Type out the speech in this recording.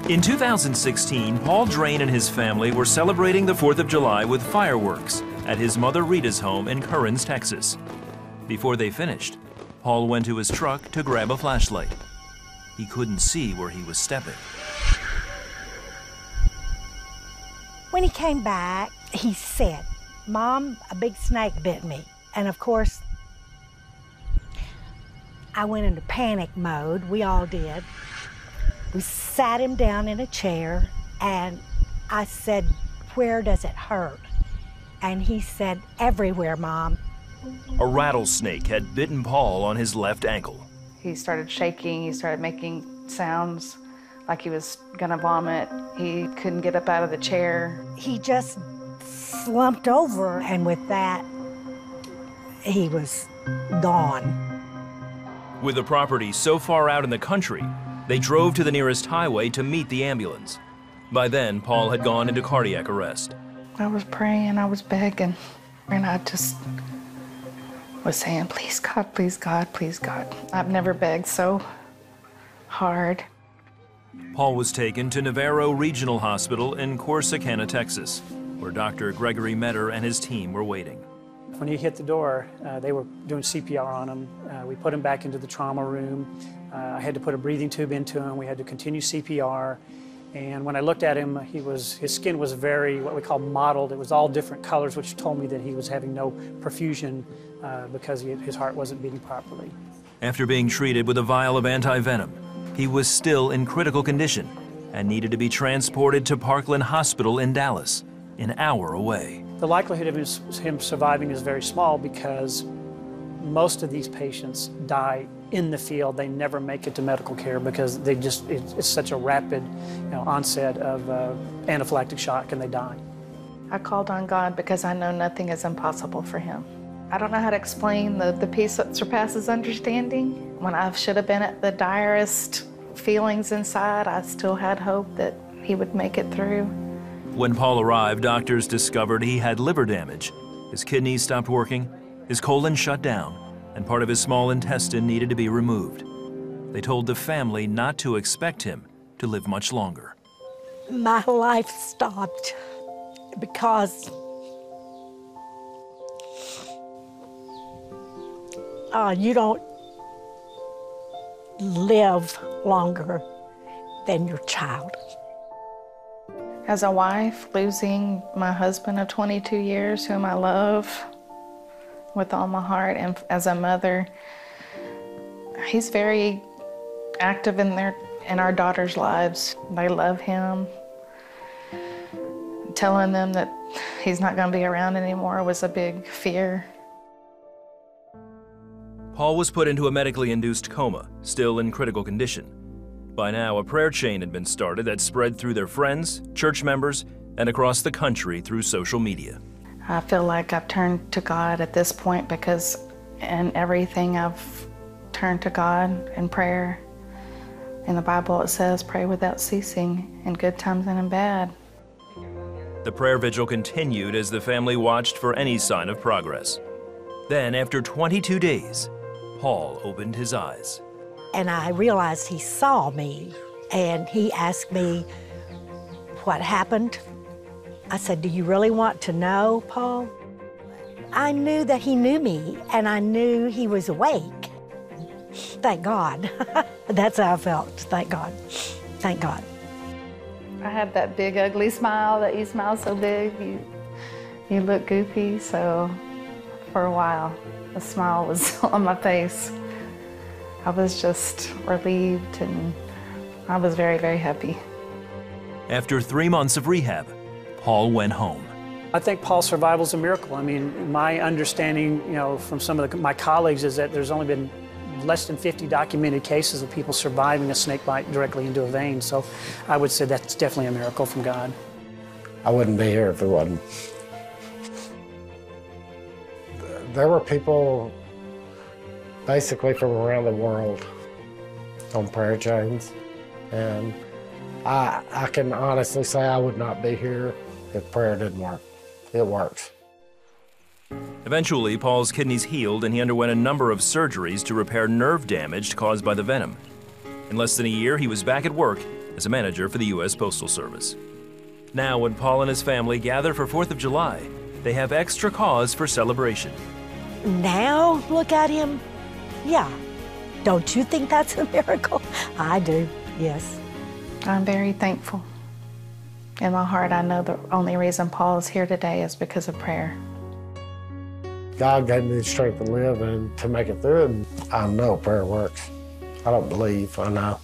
In 2016, Paul Drain and his family were celebrating the 4th of July with fireworks at his mother Rita's home in Currens, Texas. Before they finished, Paul went to his truck to grab a flashlight. He couldn't see where he was stepping. When he came back, he said, "Mom, a big snake bit me." And of course, I went into panic mode. We all did. We sat him down in a chair and I said, "Where does it hurt?" And he said, "Everywhere, Mom." A rattlesnake had bitten Paul on his left ankle. He started shaking, he started making sounds like he was gonna vomit. He couldn't get up out of the chair. He just slumped over, and with that, he was gone. With the property so far out in the country, they drove to the nearest highway to meet the ambulance. By then, Paul had gone into cardiac arrest. I was praying, I was begging, and I just was saying, "Please God, please God, please God." I've never begged so hard. Paul was taken to Navarro Regional Hospital in Corsicana, Texas, where Dr. Gregory Metter and his team were waiting. When he hit the door, they were doing CPR on him. We put him back into the trauma room. I had to put a breathing tube into him. We had to continue CPR. And when I looked at him, his skin was very, what we call mottled. It was all different colors, which told me that he was having no perfusion because his heart wasn't beating properly. After being treated with a vial of anti-venom, he was still in critical condition and needed to be transported to Parkland Hospital in Dallas, an hour away. The likelihood of him surviving is very small because most of these patients die in the field. They never make it to medical care because it's such a rapid onset of anaphylactic shock, and they die. I called on God because I know nothing is impossible for him. I don't know how to explain the peace that surpasses understanding. When I should have been at the direst feelings inside, I still had hope that he would make it through. When Paul arrived, doctors discovered he had liver damage. His kidneys stopped working, his colon shut down, and part of his small intestine needed to be removed. They told the family not to expect him to live much longer. My life stopped because you don't live longer than your child. As a wife, losing my husband of 22 years, whom I love with all my heart, and as a mother, he's very active in our daughters' lives. They love him. Telling them that he's not going to be around anymore was a big fear. Paul was put into a medically induced coma, still in critical condition. By now, a prayer chain had been started that spread through their friends, church members, and across the country through social media. I feel like I've turned to God at this point because in everything I've turned to God in prayer. In the Bible it says, "Pray without ceasing, in good times and in bad." The prayer vigil continued as the family watched for any sign of progress. Then, after 22 days, Paul opened his eyes. And I realized he saw me, and he asked me what happened. I said, "Do you really want to know, Paul?" I knew that he knew me, and I knew he was awake. Thank God. That's how I felt. Thank God. Thank God. I had that big ugly smile that you smile so big, you look goofy, so for a while the smile was on my face. I was just relieved, and I was very, very happy. After 3 months of rehab, Paul went home. I think Paul's survival is a miracle. I mean, my understanding, from some of my colleagues is that there's only been less than 50 documented cases of people surviving a snake bite directly into a vein. So I would say that's definitely a miracle from God. I wouldn't be here if it wasn't. There were people basically from around the world on prayer chains, and I can honestly say I would not be here if prayer didn't work. It works. Eventually, Paul's kidneys healed and he underwent a number of surgeries to repair nerve damage caused by the venom. In less than a year, he was back at work as a manager for the U.S. Postal Service. Now, when Paul and his family gather for 4th of July, they have extra cause for celebration. Now, look at him. Yeah. Don't you think that's a miracle? I do, yes. I'm very thankful. In my heart, I know the only reason Paul is here today is because of prayer. God gave me the strength to live and to make it through, and I know prayer works. I don't believe, I know.